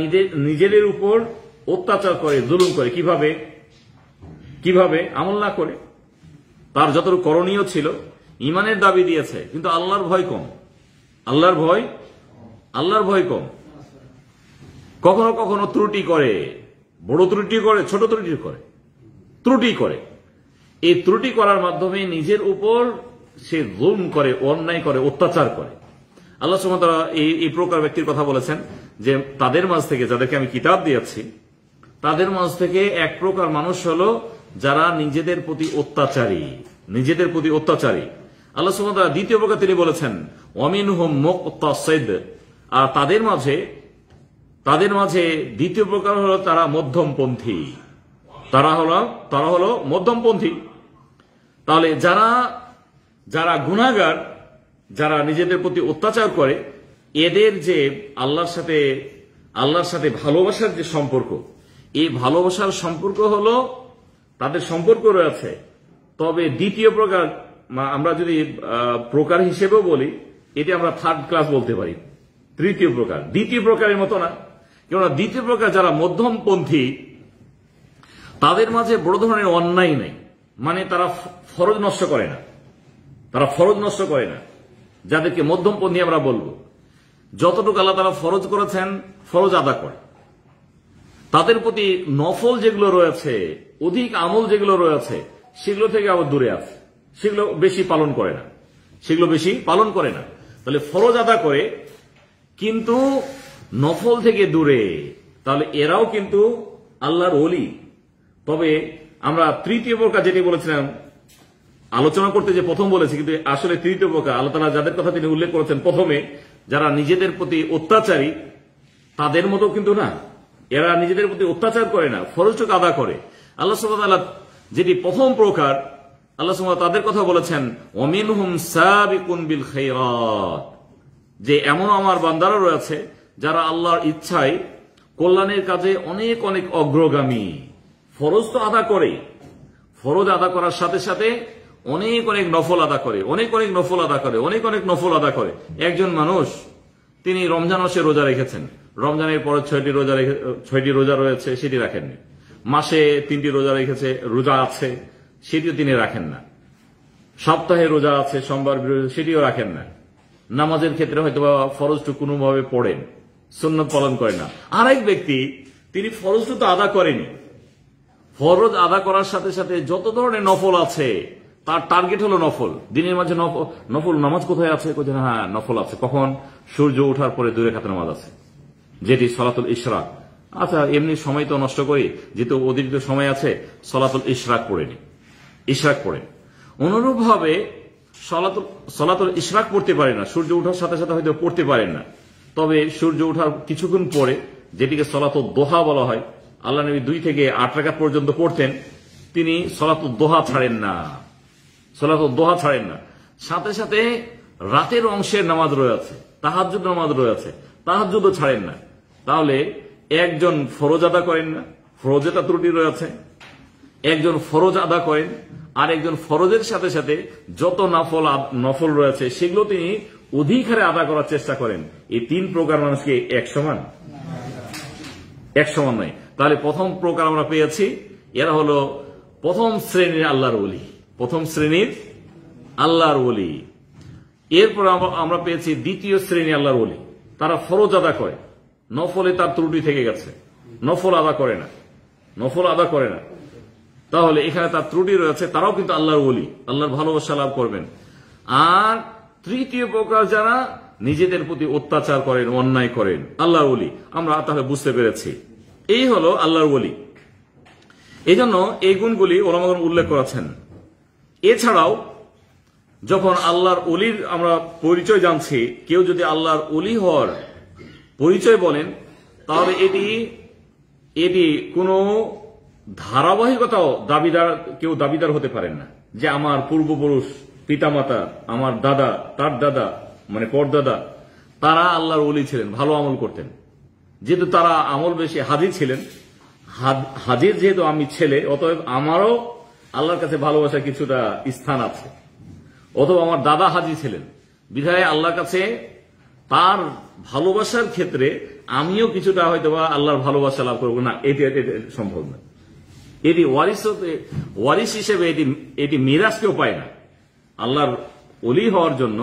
নিজেদের উপর অত্যাচার করে, জুলুম করে। কিভাবে? আমল না করে। তার যতটুকু করণীয় ছিল, ঈমানের দাবি দিয়েছে, কিন্তু আল্লাহর ভয় কম। কখনো কখনো ত্রুটি করে, বড় ত্রুটি করে, ছোট ত্রুটি করে। এই ত্রুটি করার মাধ্যমে নিজের উপর সে জুলম করে, অন্যায় করে, অত্যাচার করে। আল্লাহ সুবহানাহু ওয়া তাআলা এই প্রকার ব্যক্তির কথা বলেছেন যে তাদের মাঝ থেকে, যাদেরকে আমি কিতাব দিয়েছি, তাদের মাঝ থেকে এক প্রকার মানুষ হলো যারা নিজেদের প্রতি অত্যাচারী। আল্লাহ সুবহানাহু ওয়া তাআলা দ্বিতীয় প্রকার তিনি বলেছেন ওয়ামিনহুম মুকতাসিদ। আর তাদের মাঝে দ্বিতীয় প্রকার হলো তারা মধ্যমপন্থী। তাহলে যারা গুনাহগার, যারা নিজেদের প্রতি অত্যাচার করে, এদের যে আল্লাহর সাথে ভালোবাসার যে সম্পর্ক, এই ভালোবাসার সম্পর্ক হলো তাদের সম্পর্ক রয়েছে। তবে দ্বিতীয় প্রকার, আমরা যদি প্রকার হিসেবেও বলি, এটি আমরা 3rd ক্লাস বলতে পারি। তৃতীয় প্রকার, দ্বিতীয় প্রকারের মতো না। কেননা দ্বিতীয় প্রকার যারা মধ্যমপন্থী, তাদের মাঝে বড় ধরনের অন্যায় নেই। মানে তারা ফরজ নষ্ট করে না, যাদেরকে মধ্যমপন্থী আমরা বলবো। যতটুকু আল্লাহ তাআলা ফরজ করেছেন, ফরজ আদা করে। তাদের প্রতি নফল যেগুলো রয়েছে, অধিক আমল যেগুলো রয়েছে, সেগুলো থেকে আবার দূরে আছে, সেগুলো বেশি পালন করে না। তাহলে ফরজ আদা করে কিন্তু নফল থেকে দূরে, তাহলে এরাও কিন্তু আল্লাহর ওলি। তবে আমরা তৃতীয় প্রকার যেটি বলেছিলাম, আলোচনা করতে যে প্রথম বলেছি, কিন্তু আসলে তৃতীয় প্রকার আল্লাহ তাআলা যাদের কথা তিনি উল্লেখ করেছেন প্রথমে, যারা নিজেদের প্রতি অত্যাচারী, তাদের মতো কিন্তু না। এরা নিজেদের প্রতি অত্যাচার করে না, ফরজটুকু আদা করে। আল্লাহ সুবহানাহু ওয়া তাআলা যেটি প্রথম প্রকার, আল্লাহ সুবহানাহু ওয়া তাআলা তাদের কথা বলেছেন ওয়ামিনহুম সাবিকুন বিল খায়রাত, যে এমন আমার বান্দারা রয়েছে যারা আল্লাহর ইচ্ছায় কল্যাণের কাজে অনেক অগ্রগামী, ফরজ তো আদা করে, ফরজ আদা করার সাথে সাথে অনেক অনেক নফল আদা করে, অনেক অনেক নফল আদা করে, অনেক অনেক নফল আদা করে। একজন মানুষ তিনি রমজান মাসে রোজা রেখেছেন, রমজানের পরে 6টি রোজা রয়েছে, সেটি রাখেননি। মাসে 3টি রোজা রেখেছে, রোজা আছে, সেটিও তিনি রাখেন না। সপ্তাহে রোজা আছে, সোমবার বৃহস্পতিবার, সেটিও রাখেন না। নামাজের ক্ষেত্রে হয়তো ফরজটু কোনোভাবে পড়েন, সুন্নত পালন করেন না। আরেক ব্যক্তি তিনি ফরজটু তো আদা করেনি, ফরজ আদা করার সাথে সাথে যত ধরনের নফল আছে তার টার্গেট হলো নফল। দিনের মাঝে নফল নামাজ কোথায় আছে? হ্যাঁ, নফল আছে। কখন? সূর্য ওঠার পরে 2 রাকাত নামাজ আছে, যেটি সলাতুল ইশরাক। আচ্ছা, এমনি সময় তো নষ্ট করি, যেহেতু অতিরিক্ত সময় আছে, সলাতুল ইশরাক পড়েনি, ইশরাক পড়েন। অনুরূপভাবে সলাতুল ইশরাক পড়তে পারে না, সূর্য ওঠার সাথে সাথে হয়তো পড়তে পারেন না। তবে সূর্য ওঠার কিছুক্ষণ পরে, যেটিকে সলাতুল দোহা বলা হয়, আল্লাহ নবী 2 থেকে 8 রাকাত পর্যন্ত পড়তেন, তিনি সলাতুল দোহা ছাড়েন না, সলাতুল দোহা ছাড়েন না। সাথে সাথে রাতের অংশের নামাজ রয়েছে, তাহাজ্জুদ নামাজ রয়েছে, তাহাজ্জুদও ছাড়েন না। তাহলে একজন ফরজ আদা করেন না, ফরজে তার ত্রুটি রয়েছে। একজন ফরজ আদা করেন, আর একজন ফরজের সাথে সাথে যত নফল রয়েছে সেগুলো তিনি অধিক হারে আদা করার চেষ্টা করেন। এই 3 প্রকার মানুষকে এক সমান নয়। তাহলে প্রথম প্রকার আমরা পেয়েছি, এরা হলো প্রথম শ্রেণীর আল্লাহর ওলি, প্রথম শ্রেণীর আল্লাহর ওলি। এরপর আমরা পেয়েছি দ্বিতীয় শ্রেণী আল্লাহর ওলি, তারা ফরজ আদা করে, নফলে তার ত্রুটি থেকে গেছে, নফল আদা করে না, নফল আদা করে না। তাহলে এখানে তার ত্রুটি রয়েছে, তারাও কিন্তু আল্লাহর ওলি, আল্লাহর ভালোবাসা লাভ করবেন। আর তৃতীয় প্রকার যারা নিজেদের প্রতি অত্যাচার করেন, অন্যায় করেন, আল্লাহর ওলি। আমরা তাহলে বুঝতে পেরেছি এই হলো আল্লাহর ওলি। এই জন্য এই গুণগুলি ওলামাগণ উল্লেখ করেছেন। এছাড়াও যখন আল্লাহর ওলির আমরা পরিচয় জানছি, কেউ যদি আল্লাহর ওলি হওয়ার পরিচয় বলেন, তাহলে এটি কোনো ধারাবাহিকতাও কেউ দাবিদার হতে পারেন না যে আমার পূর্বপুরুষ, পিতামাতা, আমার দাদা, তার দাদা, মানে পরদাদা, তারা আল্লাহর ওলি ছিলেন, ভালো আমল করতেন। যেহেতু তারা আমল বেশি, হাজি ছিলেন, হাজির যেহেতু আমি ছেলে, অতএব আমারও আল্লাহর কাছে ভালোবাসার কিছুটা স্থান আছে। অথবা আমার দাদা হাজি ছিলেন, বিধায় আল্লাহর কাছে তার ভালোবাসার ক্ষেত্রে আমিও কিছুটা হয়তো আল্লাহর ভালোবাসা লাভ করবো না, এটি সম্ভব না। এটি ওয়ারিস হিসেবে এটি মিরাজ কেউ পায় না। আল্লাহর ওলি হওয়ার জন্য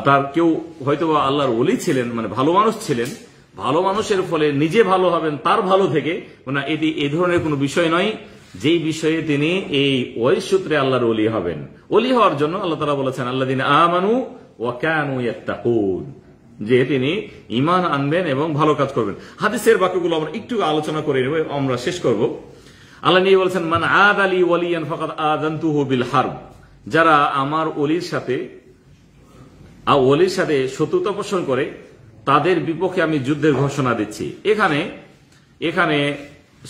তার কেউ হয়তো আল্লাহর ওলি ছিলেন, মানে ভালো মানুষ ছিলেন, ভালো মানুষের ফলে নিজে ভালো হবেন তার ভালো থেকে, না, এটি এই ধরনের কোনো বিষয় নয় যেই বিষয়ে তিনি এই ওয়ারিস সূত্রে আল্লাহর ওলি হবেন। ওলি হওয়ার জন্য আল্লাহ তাআলা বলেছেন আল্লাযীনা আমানু ওয়া কানু ইয়াত্তাকুন, যে তিনি ঈমান আনবেন এবং ভালো কাজ করবেন। হাদিসের বাক্যগুলো আমরা একটু আলোচনা করে নেব, আমরা শেষ করব। আল্লাহ নিয়ে বলেছেন মান আদালি ওয়ালিয়ান ফাকাদ আযানতুহু বিল হারব, যারা আমার ওলির সাথে শত্রুতা পোষণ করে তাদের বিপক্ষে আমি যুদ্ধের ঘোষণা দিচ্ছি। এখানে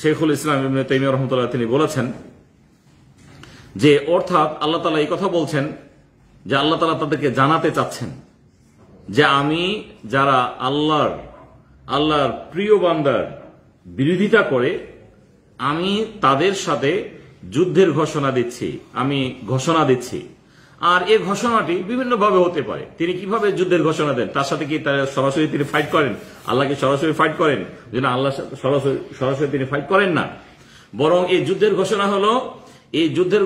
শেখুল ইসলাম ইবনে তাইমিয়া রাহমাতুল্লাহ তিনি বলেছেন যে অর্থাৎ আল্লাহ তাআলা এই কথা বলছেন যে আল্লাহ তাআলা তাদেরকে জানাতে চাচ্ছেন যে আমি যারা আল্লাহর প্রিয় বান্দার বিরোধিতা করে আমি তাদের সাথে যুদ্ধের ঘোষণা দিচ্ছি। আর এই ঘোষণাটি বিভিন্ন ভাবে হতে পারে। তিনি কিভাবে যুদ্ধের ঘোষণা দেন? তার সাথে কি সরাসরি তিনি ফাইট করেন? আল্লাহকে সরাসরি ফাইট করেন? যেন আল্লাহ সরাসরি তিনি ফাইট করেন না, বরং এই যুদ্ধের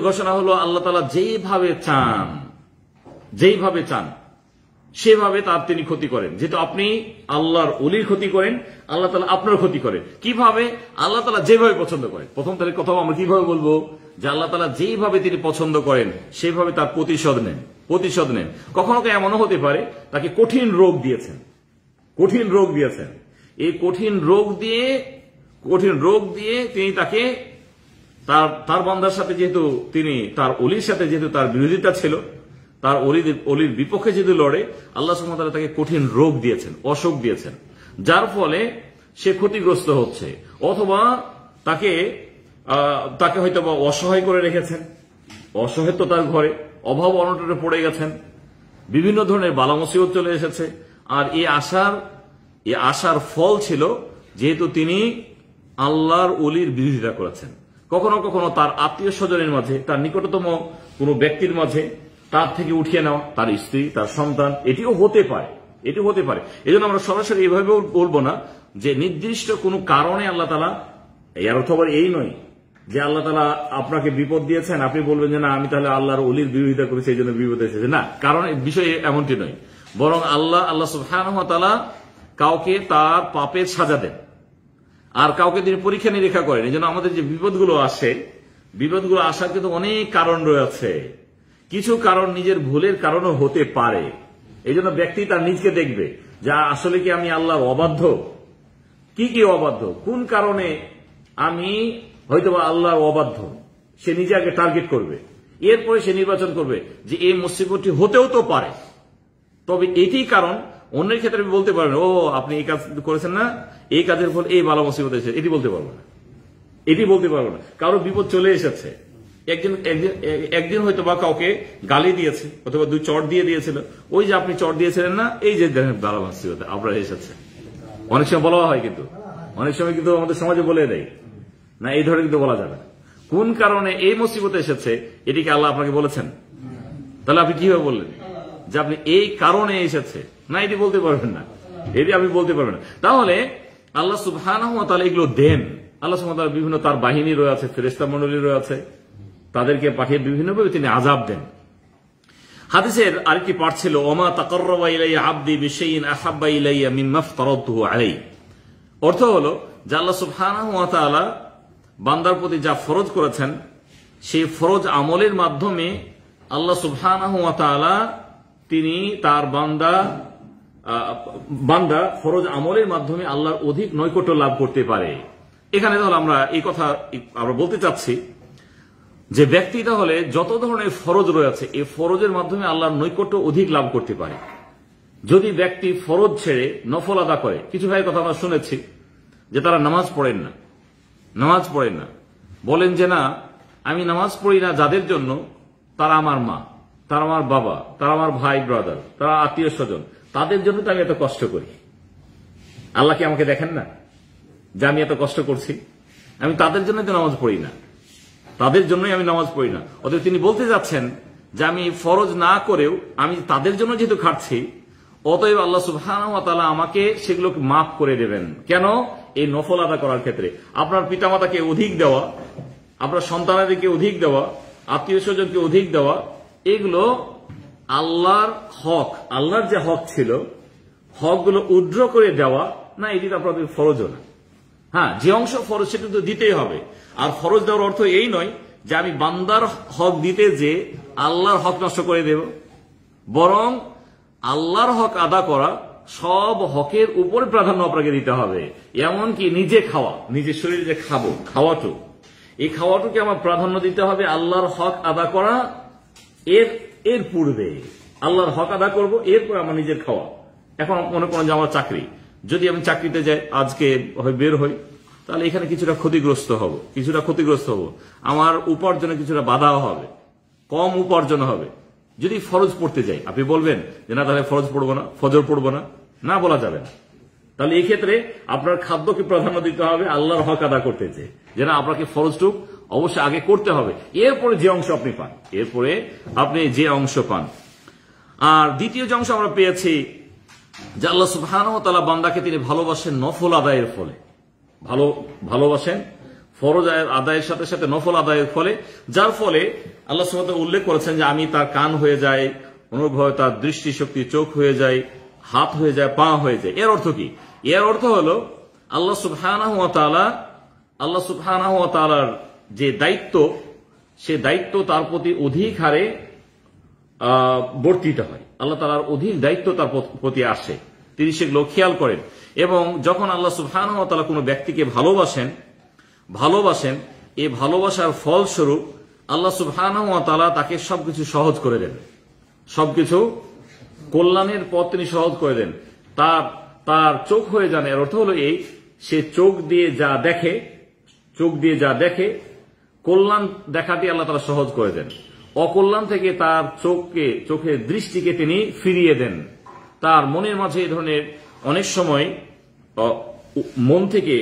ঘোষণা হলো আল্লাহ তাআলা যেইভাবে চান সেভাবে তার তিনি ক্ষতি করেন। যেহেতু আপনি আল্লাহর ওলির ক্ষতি করেন, আল্লাহ তাআলা আপনার ক্ষতি করেন। কিভাবে? আল্লাহ তাআলা যেভাবে পছন্দ করেন। প্রথম তারিখ কথা আমরা কিভাবে বলবো? যে আল্লাহ তাআলা যেইভাবে তিনি পছন্দ করেন সেইভাবে তার প্রতিশোধ নেন। কখনো এমনও হতে পারে তাকে কঠিন রোগ দিয়েছেন। এই কঠিন রোগ দিয়ে তিনি তাকে তার বান্দার সাথে যেহেতু তিনি তার ওলির সাথে যেহেতু তার বিরোধিতা ছিল, তার অলির বিপক্ষে যদি লড়ে, আল্লাহ সুবহানাহু ওয়া তাআলা তাকে কঠিন রোগ দিয়েছেন, অসুখ দিয়েছেন, যার ফলে সে ক্ষতিগ্রস্ত হচ্ছে। অথবা তাকে হয়তো বা অসহায় করে রেখেছেন, অসহায়ত্ব তার ঘরে, অভাব অনটনে পড়ে গেছেন, বিভিন্ন ধরনের বালা মুসিবত চলে এসেছে। আর এই আশার ফল ছিল যেহেতু তিনি আল্লাহর ওলির বিরোধিতা করেছেন, কখনো কখনো তার আত্মীয় স্বজনের মাঝে, তার নিকটতম কোনো ব্যক্তির মাঝে তার থেকে উঠিয়ে নেওয়া, তার স্ত্রী, তার সন্তান, এটিও হতে পারে, এটি হতে পারে। এই জন্য আমরা সরাসরি এভাবে বলবো না যে নির্দিষ্ট কোনো কারণে আল্লাহ তাআলা, এর অর্থ আবার এই নয় যে আল্লাহ তাআলা আপনাকে বিপদ দিয়েছেন, আপনি বলবেন যে না আমি তাহলে আল্লাহর ওলির বিরোধিতা করেছি এই জন্য বিপদ এসেছে, না, কারণ বিষয় এমনটি নয়। বরং আল্লাহ সুবহানাহু ওয়া তাআলা কাউকে তার পাপের সাজা দেন, আর কাউকে তিনি পরীক্ষা নিরীক্ষা করেন। এই জন্য আমাদের যে বিপদগুলো আসে, বিপদগুলো আসার কিন্তু অনেক কারণ রয়েছে। কিছু কারণ নিজের ভুলের কারণও হতে পারে। এই জন্য ব্যক্তি তার নিজকে দেখবে যে আসলে কি আমি আল্লাহর অবাধ্য, কি কি অবাধ্য, কোন কারণে আমি হয়তো আল্লাহর অবাধ্য, সে নিজে আগে টার্গেট করবে, এরপরে সে নির্বাচন করবে যে এই মুসিবতটি হতেও তো পারে, তবে এটি কারণ। অন্যের ক্ষেত্রে বলতে পারবেন ও আপনি এই কাজ করেছেন না, এই কাজের ফলে এই বালা মুসিবত এসেছে, এটি বলতে পারবো না, এটি বলতে পারবো না। কারো বিপদ চলে এসেছে, একদিন হয়তো বা কাউকে গালি দিয়েছে অথবা দুই চট দিয়ে দিয়েছিল, ওই যে আপনি চট দিয়েছিলেন না, এই যে বালা মুসিবত আপনার এসেছে। অনেক সময় বলা হয়, কিন্তু অনেক সময় কিন্তু আমাদের সমাজে বলে দেয় না, এই ধরনের কিন্তু বলা যাবে না। কোন কারণে এই মুসিবত এসেছে এটিকে আল্লাহ আপনাকে বলেছেন, তাহলে আপনি কিভাবে বললেন যে আপনি এই কারণে এসেছে, না এটি বলতে পারবেন না, এটি আপনি বলতে পারবেন না। তাহলে আল্লাহ সুবহানাহু ওয়া তাআলা এগুলো দেন। আল্লাহ সুবহানাহু ওয়া তাআলা বিভিন্ন তার বাহিনী রয়েছে, ফেরেশতা মণ্ডলী রয়েছে, তাদেরকে পাঠিয়ে বিভিন্নভাবে তিনি আযাব দেন। হাদিসের আরেকটি পাঠ ছিল ওমা তাকাররাবা ইলাইয়া আবদি বিশাইইন আহাব্বা ইলাইয়া মিম্মা আফতারাতুহু আলাইহি। অর্থ হলো যে আল্লাহ সুবহানাহু ওয়া তাআলা বান্দার প্রতি যা ফরজ করেছেন, সেই ফরজ আমলের মাধ্যমে আল্লাহ সুবহানাহু ওয়া তাআলা তিনি তার বান্দা ফরজ আমলের মাধ্যমে আল্লাহর অধিক নৈকট্য লাভ করতে পারে। এখানে তাহলে আমরা এই কথা আমরা বলতে চাচ্ছি যে ব্যক্তি তাহলে যত ধরনের ফরজ রয়েছে এই ফরজের মাধ্যমে আল্লাহর নৈকট্য অধিক লাভ করতে পারে। যদি ব্যক্তি ফরজ ছেড়ে নফল আদা করে, কিছু ভাইয়ের কথা আমরা শুনেছি যে তারা নামাজ পড়েন না, বলেন যে না আমি নামাজ পড়ি না যাদের জন্য, তারা আমার মা, তারা আমার বাবা, তারা আমার ভাই ব্রাদার, তারা আত্মীয় স্বজন, তাদের জন্য তো আমি এত কষ্ট করি। আল্লাহ কি আমাকে দেখেন না যে আমি এত কষ্ট করছি? আমি তাদের জন্যই তো নামাজ পড়ি না, তাদের জন্যই আমি নামাজ পড়ি না। অতএব তিনি বলতে যাচ্ছেন যে আমি ফরজ না করেও আমি তাদের জন্য যেহেতু খাটছি, অতএব আল্লাহ সুবহানাহু ওয়া তাআলা আমাকে সেগুলোকে মাফ করে দেবেন। কেন? এই নফল আদা করার ক্ষেত্রে আপনার পিতামাতাকে অধিক দেওয়া, আপনার সন্তানাদেরকে অধিক দেওয়া, আত্মীয় স্বজনকে অধিক দেওয়া, এগুলো আল্লাহর হক, আল্লাহর যে হক ছিল হকগুলো উদ্র করে দেওয়া না, এটি তো আপনাদের ফরজও না। হ্যাঁ, যে অংশ ফরজ সেটা তো দিতেই হবে। আর ফরজ দেওয়ার অর্থ এই নয় যে আমি বান্দার হক দিতে যে আল্লাহর হক নষ্ট করে দেব, বরং আল্লাহর হক আদা করা সব হকের উপরে প্রাধান্য আপনাকে দিতে হবে। এমনকি নিজে খাওয়া, নিজের শরীরে যে খাবো খাওয়াটুক, এই খাওয়াটুকে আমার প্রাধান্য দিতে হবে আল্লাহর হক আদা করা এর পূর্বে। আল্লাহর হক আদা করব, এরপর আমার নিজের খাওয়া। এখন মনে করেন যে আমার চাকরি, যদি আমি চাকরিতে যাই, আজকে বের হই, তাহলে এখানে কিছুটা ক্ষতিগ্রস্ত হব, আমার উপার্জনে কিছুটা বাধাও হবে, কম উপার্জন হবে। যদি ফরজ পড়তে যাই, আপনি বলবেন যে না তাহলে ফরজ পড়বো না, ফজর পড়বো না, না বলা যাবে না। তাহলে এই ক্ষেত্রে আপনার খাদ্যকে প্রাধান্য দিতে হবে আল্লাহর হক আদা করতে চেয়ে, যে না আপনাকে ফরজটুক অবশ্যই আগে করতে হবে, এরপরে যে অংশ আপনি পান। আর দ্বিতীয় যে অংশ আমরা পেয়েছি যে আল্লাহ সুবহানাহু ওয়া তাআলা বান্দাকে তিনি ভালোবাসেন নফল আদায়ের ফলে, ভালোবাসেন ফরজ আদায়ের সাথে সাথে নফল আদায়ের ফলে, যার ফলে আল্লাহ সুবহানাহু ওয়া তাআলা উল্লেখ করেছেন যে আমি তার কান হয়ে যাই, অনুভবে তার দৃষ্টিশক্তি চোখ হয়ে যায়, হাত হয়ে যায়, পা হয়ে যায়। এর অর্থ কি? এর অর্থ হলো আল্লাহ সুবহানাহু ওয়া তাআলার যে দায়িত্ব, সে দায়িত্ব তার প্রতি অধিক হারে বর্তিত হয়। আল্লাহ তাআলার অধিক দায়িত্ব তার প্রতি আসে, তিনি সেগুলো খেয়াল করেন। এবং যখন আল্লাহ সুবহানাহু ওয়া তাআলা কোনো ব্যক্তিকে ভালোবাসেন, এই ভালোবাসার ফলস্বরূপ আল্লাহ সুবহানাহু ওয়া তাআলা তাকে সবকিছু সহজ করে দেন, সবকিছু কল্যাণের পথ তিনি সহজ করে দেন। তার চোখ হয়ে যান, এর অর্থ হলো এই, সে চোখ দিয়ে যা দেখে কল্যাণ দেখাটি আল্লাহ তাআলা সহজ করে দেন। অকল্যাণ থেকে তার চোখের দৃষ্টিকে তিনি ফিরিয়ে দেন। তার মনের মাঝে এই ধরনের অনেক সময় মন থেকে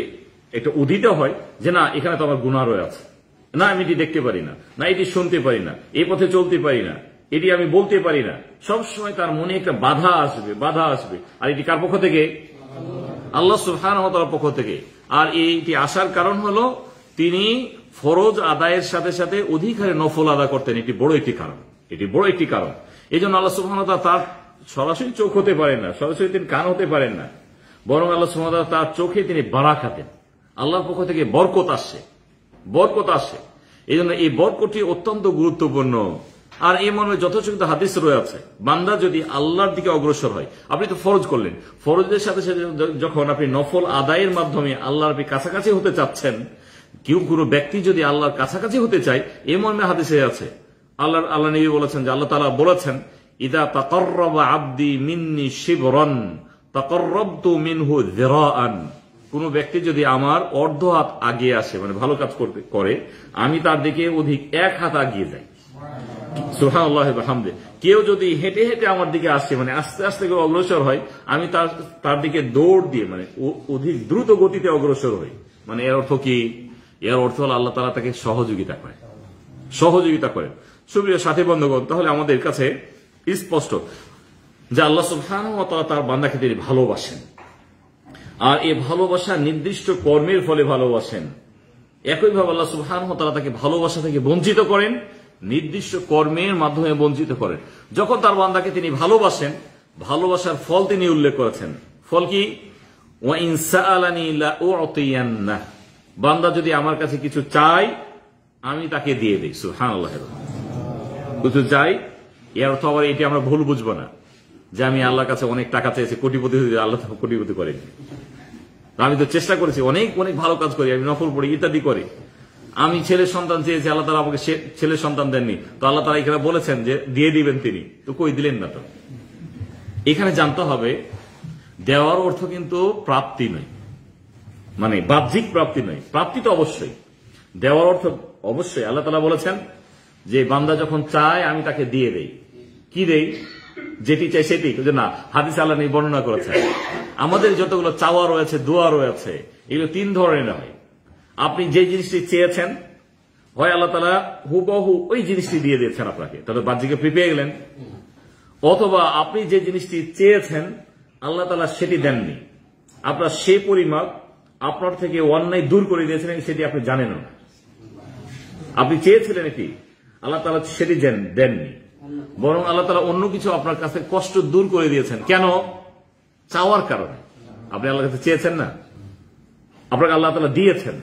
একটা উদিত হয় যে না এখানে তো আমার গুনাহ রয়ে আছে, না আমি এটি দেখতে পারি না, না এটি শুনতে পারি না, এই পথে চলতে পারি না, এটি আমি বলতে পারি না। সবসময় তার মনে একটা বাধা আসবে। আর এটি কার পক্ষ থেকে? আল্লাহ সুবহানাহু ওয়া তাআলার পক্ষ থেকে। আর এইটি আসার কারণ হলো তিনি ফরজ আদায়ের সাথে সাথে অধিক হারে নফল আদা করতেন। এটি বড় একটি কারণ। এই জন্য আল্লাহ সুবহানাহু ওয়া তাআলা তার সরাসরি চোখ হতে পারেন না, সরাসরি তিনি কান হতে পারেন না, বরং আল্লাহ সুবহানাহু ওয়া তাআলা তার চোখে তিনি বারাকা দেন। আল্লাহর পক্ষ থেকে বরকত আসে। এই জন্য এই বরকতটি অত্যন্ত গুরুত্বপূর্ণ। আর এই মর্মে যথেষ্ট হাদিস রয়েছে, বান্দা যদি আল্লাহর দিকে অগ্রসর হয়, আপনি তো ফরজ করলেন, ফরজের সাথে সাথে যখন আপনি নফল আদায়ের মাধ্যমে আল্লাহর আপনি কাছাকাছি হতে চাচ্ছেন, কোনো ব্যক্তি যদি আল্লাহর কাছাকাছি হতে চায়, এই মর্মে হাদিসে আছে, আল্লাহ নবী বলেছেন যে আল্লাহ তাআলা বলেছেন, ইদা তাকাররাবা আবদি মিন্নি শিবরান তাকাররাবতু মিনহু যিরাআন। কোন ব্যক্তি যদি আমার অর্ধ হাত আগিয়ে আসে, মানে ভালো কাজ করে, আমি তার দিকে অধিক 1 হাত আগিয়ে যাই। সুবহানাল্লাহি ওয়া বিহামদিহি। কেউ যদি হেঁটে হেঁটে আমার দিকে আসে, মানে আস্তে আস্তে করে অগ্রসর হয়, আমি তার দিকে দৌড় দিয়ে, মানে অধিক দ্রুত গতিতে অগ্রসর হই। মানে এর অর্থ কি? এর অর্থ হল আল্লাহ তাআলা তাকে সহযোগিতা করেন। সুপ্রিয় সাথী বন্ধুগণ, তাহলে আমাদের কাছে স্পষ্ট যে আল্লাহ সুবহানাহু ওয়া তাআলা তার বান্দাকে তিনি ভালোবাসেন। আর এই ভালোবাসা নির্দিষ্ট কর্মের ফলে ভালোবাসেন। একইভাবে আল্লাহ সুবহানাহু ওয়া তাআলা তাকে ভালোবাসা থেকে বঞ্চিত করেন, নির্দিষ্ট কর্মের মাধ্যমে বঞ্চিত করেন। যখন তার বান্দাকে তিনি ভালোবাসেন, ভালোবাসার ফল তিনি উল্লেখ করেছেন। ফল কি? ওয়া ইন সাআলানি লা উ'তিয়ান্না। বান্দা যদি আমার কাছে কিছু চায়, আমি তাকে দিয়ে দেই। সুবহানাল্লাহ। কিছু চাই, এর অর্থ আবার এটি আমরা ভুল বুঝবো না যে আমি আল্লাহর কাছে অনেক টাকা চেয়েছি, কোটিপতি, আল্লাহ কোটিপতি করেনি। আমি তো চেষ্টা করেছি, অনেক অনেক ভালো কাজ করি, আমি নফল পড়ি, ইত্যাদি করি। আমি ছেলের সন্তান চেয়েছি, আল্লাহ তাআলা আমাকে ছেলের সন্তান দেননি, তো আল্লাহ তাআলা এখানে বলেছেন যে দিয়ে দিবেন তিনি, তো কই দিলেন না। তো এখানে জানতে হবে, দেওয়ার অর্থ কিন্তু প্রাপ্তি নয়, মানে বাহ্যিক প্রাপ্তি নয়। প্রাপ্তি তো অবশ্যই, দেওয়ার অর্থ অবশ্যই। আল্লাহ তাআলা বলেছেন যে বান্দা যখন চায় আমি তাকে দিয়ে দেই। কি দেই? যেটি চাই সেটি। না, হাদিসে আল্লাহ নবী বর্ণনা করেছেন আমাদের যতগুলো চাওয়া রয়েছে, দোয়া রয়েছে, এগুলো 3 ধরনের হয়। আপনি যে জিনিসটি চেয়েছেন, হয় আল্লাহ তাআলা হুবহু ওই জিনিসটি দিয়ে দিয়েছেন আপনাকে, তাহলে বাহ্যিক পেয়ে গেলেন। অথবা আপনি যে জিনিসটি চেয়েছেন আল্লাহ তাআলা সেটি দেননি, আপনার সেই পরিমাপ আপনার থেকে অন্যায় দূর করে দিয়েছেন, সেটি আপনি জানেন না। আপনি চেয়েছিলেন এটি, আল্লাহ তাআলা সেটি দেননি, বরং আল্লাহ তাআলা অন্য কিছু আপনার কাছে কষ্ট দূর করে দিয়েছেন। কেন? চাওয়ার কারণে। আপনি আল্লাহর কাছে চেয়েছেন না, আপনাকে আল্লাহ তাআলা দিয়েছেন,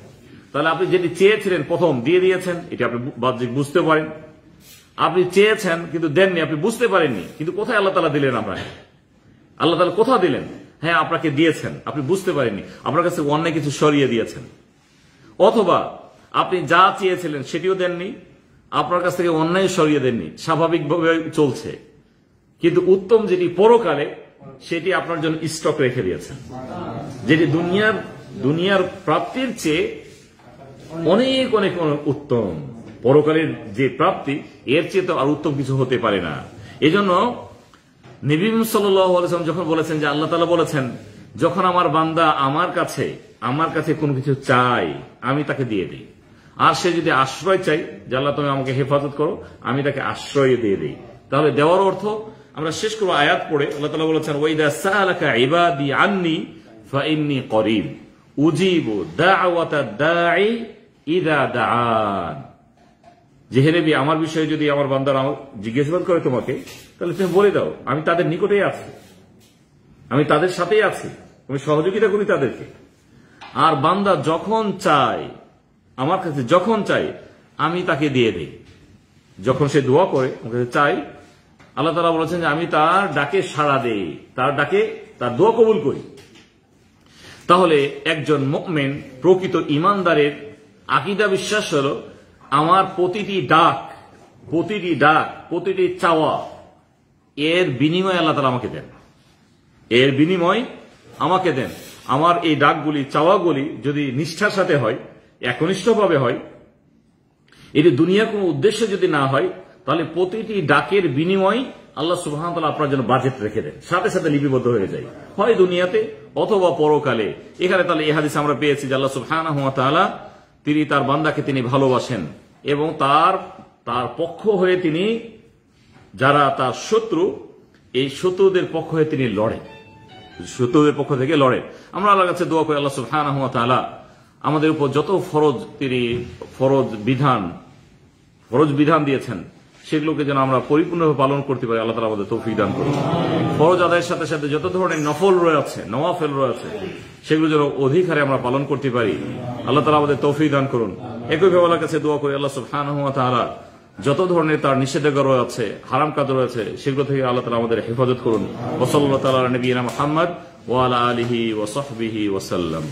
তাহলে আপনি যেটি চেয়েছিলেন প্রথম দিয়ে দিয়েছেন, এটি আপনি বাহ্যিক বুঝতে পারেন। আপনি চেয়েছেন কিন্তু দেননি, আপনি বুঝতে পারেননি, কিন্তু কোথায় আল্লাহ তাআলা দিলেন আপনাকে? আল্লাহ তাআলা কোথাও দিলেন? হ্যাঁ, আপনাকে দিয়েছেন, আপনি বুঝতে পারেননি, আপনার কাছে অন্যায় কিছু সরিয়ে দিয়েছেন। অথবা আপনি যা চেয়েছিলেন সেটিও দেননি, আপনার কাছ থেকে অন্যায় সরিয়ে দেননি, স্বাভাবিকভাবে চলছে, কিন্তু উত্তম যেটি পরকালে, সেটি আপনার জন্য স্টক রেখে দিয়েছেন, যেটি দুনিয়ার প্রাপ্তির চেয়ে অনেক অনেক উত্তম। পরকালের যে প্রাপ্তি, এর চেয়ে তো আর উত্তম কিছু হতে পারে না। এজন্য নবী সাল্লাল্লাহু আলাইহি ওয়াসাল্লাম যখন বলেছেন যে আল্লাহ তাআলা বলেছেন, যখন আমার বান্দা আমার কাছে কোনো কিছু চাই, আমি তাকে দিয়ে দিই। আর সে যদি আশ্রয় চাই যে আল্লাহ তুমি আমাকে হেফাজত করো, আমি তাকে আশ্রয় দিয়ে দিই। তাহলে দেওয়ার অর্থ আমরা শেষ করব আয়াত পড়ে। আল্লাহ তাআলা বলেছেন, ওয়াইদা সাআলাকা ইবাদি আন্নী ফাইন্নী করিব উজিবু দাওয়াতাদ দাঈ ইযা দাআন। যে হে নবী, আমার বিষয়ে যদি আমার বান্দারা জিজ্ঞাসাবাদ করে তোমাকে, তাহলে তুমি বলে দাও আমি তাদের নিকটেই আছি, আমি তাদের সাথেই আছি, আমি সহযোগিতা করি তাদেরকে। আর বান্দা যখন চায়, আমার কাছে যখন চাই, আমি তাকে দিয়ে দিই। যখন সে দোয়া করে আমার কাছে চাই, আল্লাহ তাআলা বলেছেন যে আমি তার ডাকে সাড়া দেই, তার ডাকে তার দোয়া কবুল করি। তাহলে একজন মুমিন, প্রকৃত ঈমানদারের আকীদা বিশ্বাস হলো, আমার প্রতিটি ডাক, প্রতিটি চাওয়া, এর বিনিময় আল্লাহ তাআলা আমাকে দেন, এর বিনিময় আমাকে দেন। আমার এই ডাকগুলি, চাওয়াগুলি যদি নিষ্ঠার সাথে হয়, একনিষ্ঠভাবে হয়, এটি দুনিয়ার কোনো উদ্দেশ্য যদি না হয়, তাহলে প্রতিটি ডাকের বিনিময় আল্লাহ সুবহানাহু ওয়া তাআলা আপনার জন্য বাজেট রেখে দেন, সাথে সাথে লিপিবদ্ধ হয়ে যায়, হয় দুনিয়াতে অথবা পরকালে। এখানে তাহলে এই হাদিসে আমরা পেয়েছি যে আল্লাহ সুবহানাহু ওয়া তাআলা তিনি তার বান্দাকে তিনি ভালোবাসেন এবং তার পক্ষ হয়ে তিনি, যারা তার শত্রু, এই শত্রুদের পক্ষ হয়ে তিনি লড়েন, শত্রুদের পক্ষ থেকে লড়েন। আমরা আল্লাহর কাছে দোয়া করি আল্লাহ সুবহানাহু ওয়া তাআলা আমাদের উপর যত তিনি ফরজ বিধান দিয়েছেন সেগুলোকে যেন আমরা পরিপূর্ণভাবে পালন করতে পারি, আল্লাহ তাআলা আমাদের তৌফিক দান করুন। ফরজ আদায়ের সাথে সাথে যত ধরনের নফল রয়েছে, নওয়াফেল রয়েছে, সেগুলো যেন অধিক হারে আমরা পালন করতে পারি, আল্লাহ তাআলা আমাদের তৌফিক দান করুন। একইভাবে আল্লাহর কাছে দোয়া করি আল্লাহ সুবহানাহু ওয়া তাআলা যত ধরনের তার নিষেধাজ্ঞা রয়েছে, হারাম কাজ রয়েছে, সেগুলো থেকে আল্লাহ তাআলা আমাদের হেফাজত করুন। ওয়া সাল্লাল্লাহু তাআলা আলা নবিয়িনা মুহাম্মদ ওয়া আলা আলিহি ওয়া সাহবিহি ওয়া সাল্লাম।